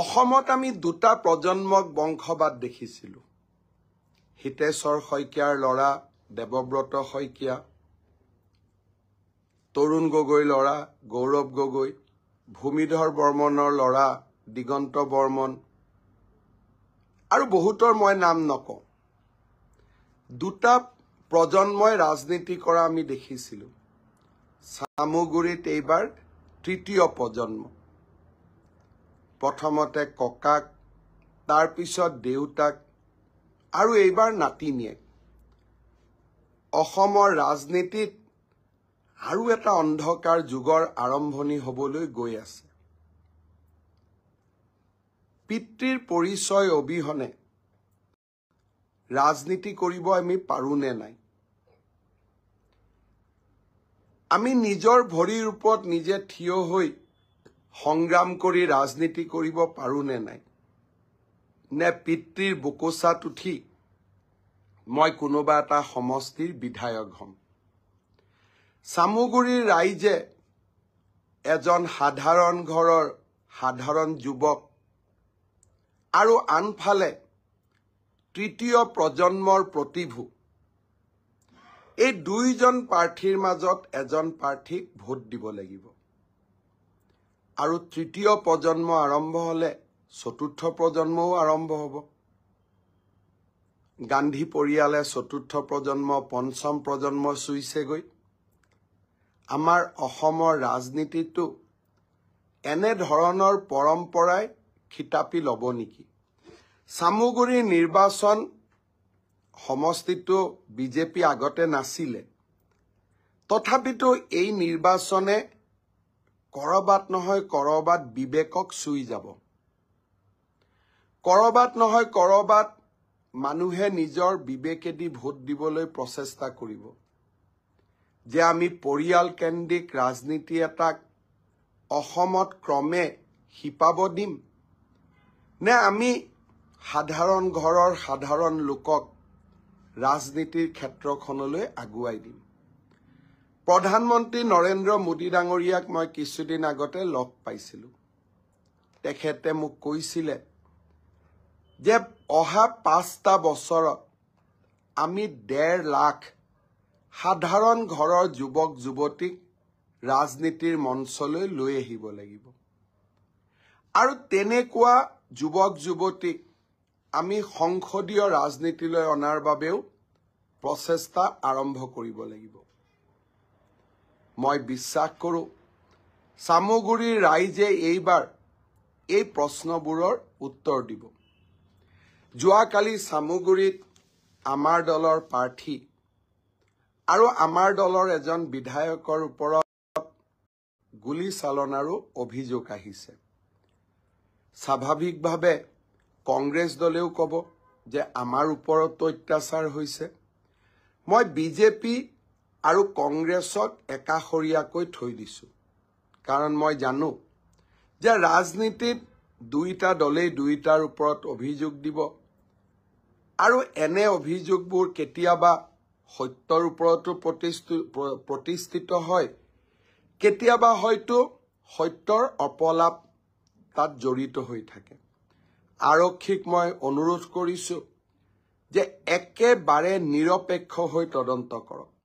অসমত আমি দুটা প্ৰজন্মক বংশবাদ দেখিছিলো হিতেশ্বৰ শইকীয়াৰ ল'ৰা দেৱব্ৰত শইকীয়া তৰুণ গগৈৰ ল'ৰা গৌৰৱ গগৈ ভূমিধৰ বৰ্মনৰ ল'ৰা দিগন্ত বৰ্মন আৰু বহুতৰ মই নাম নকওঁ দুটা প্ৰজন্মই ৰাজনীতি কৰা আমি দেখিছিলো সামুগুৰিত এইবাৰ তৃতীয় প্ৰজন্ম প্ৰথমতে ককাক তাৰ পিছত দেউতাক আৰু এইবাৰ নাতিনিয়েক অসমৰ ৰাজনীতিত আৰু এটা অন্ধকাৰ যুগৰ আৰম্ভণি হ'বলৈ গৈ আছে পিতৃৰ পৰিচয় অবিহনে ৰাজনীতি কৰিব আমি পাৰো নে নাই আমি নিজৰ ভৰিৰ ওপৰত নিজে থিয় হৈ সংগ্ৰাম কৰি ৰাজনীতি কৰিব পাৰো নে নাই নে পিতৃৰ বুকুচাত উঠি মই কোনোবা এটা সমষ্টিৰ বিধায়ক হ'ম সামুগুৰিৰ ৰাইজে এজন সাধাৰণ ঘৰৰ সাধাৰণ যুৱক আৰু আনফালে তৃতীয় প্ৰজন্মৰ প্ৰতিভু এই দুইজন প্ৰাৰ্থীৰ মাজত এজন প্ৰাৰ্থীক ভোট দিব লাগিব আৰু তৃতীয় প্ৰজন্ম আৰম্ভ হলে চতুৰ্থ প্ৰজন্মও আৰম্ভ হ'ব গান্ধী পৰিয়ালে চতুৰ্থ প্ৰজন্ম পঞ্চম প্ৰজন্ম চুইছেগৈ আমাৰ অসমৰ ৰাজনীতিটো এনে ধৰণৰ পৰম্পৰাই খিতাপি ল'ব নেকি সামুগুৰিৰ নিৰ্বাচন সমষ্টিটো বিজেপি আগতে নাছিলে তথাপিতো এই নিৰ্বাচনে কৰবাত নহয় কৰবাত বিবেকক চুই যাব কৰবাত নহয় কৰবাত মানুহে নিজৰ বিবেকেদি ভোট দিবলৈ প্ৰচেষ্টা কৰিব যে আমি পৰিয়াল কেন্দ্ৰিক ৰাজনীতি এটাক অসমত ক্ৰমে হিপাব দিম নে আমি সাধাৰণ ঘৰৰ সাধাৰণ লোকক ৰাজনীতিৰ ক্ষেত্ৰখনলৈ আগুৱাই দিম প্ৰধানমন্ত্ৰী নৰেন্দ্ৰ মোদী ডাঙৰীয়াক মই কিছুদিন আগতে লগ পাইছিলো তেখেতে মোক কৈছিলে যে অহা 5টা বছৰত আমি 1.5 লাখ সাধাৰণ ঘৰৰ যুৱক যুৱতীক ৰাজনীতিৰ মঞ্চলৈ লৈ আহিব লাগিব আৰু তেনেকুৱা যুৱক যুৱতীক আমি সংসদীয় ৰাজনীতিলৈ অনাৰ বাবেও প্ৰচেষ্টা আৰম্ভ কৰিব লাগিব মই বিশ্বাস কৰো সামুগুৰিৰ ৰাইজে এইবাৰ এই প্ৰশ্নবোৰৰ উত্তৰ দিব যোৱাকালি সামুগুৰিত আমাৰ দলৰ প্ৰাৰ্থী আৰু আমাৰ দলৰ এজন বিধায়কৰ ওপৰত গুলী চালনাৰো অভিযোগ আহিছে স্বাভাৱিকভাৱে কংগ্ৰেছ দলেও ক'ব যে আমাৰ ওপৰত অত্যাচাৰ হৈছে মই বিজেপি আৰু কংগ্ৰেছক একাষৰীয়াকৈ থৈ দিছো কাৰণ মই জানো যে ৰাজনীতিত দুইটা দলেই দুইটাৰ ওপৰত অভিযোগ দিব আৰু এনে অভিযোগবোৰ কেতিয়াবা সত্যৰ ওপৰতো প্ৰতিষ্ঠিত হয় কেতিয়াবা হয়তো সত্যৰ অপলাপ তাত জড়িত হৈ থাকে আৰক্ষীক মই অনুৰোধ কৰিছো যে একেবাৰে নিৰপেক্ষ হৈ তদন্ত কৰক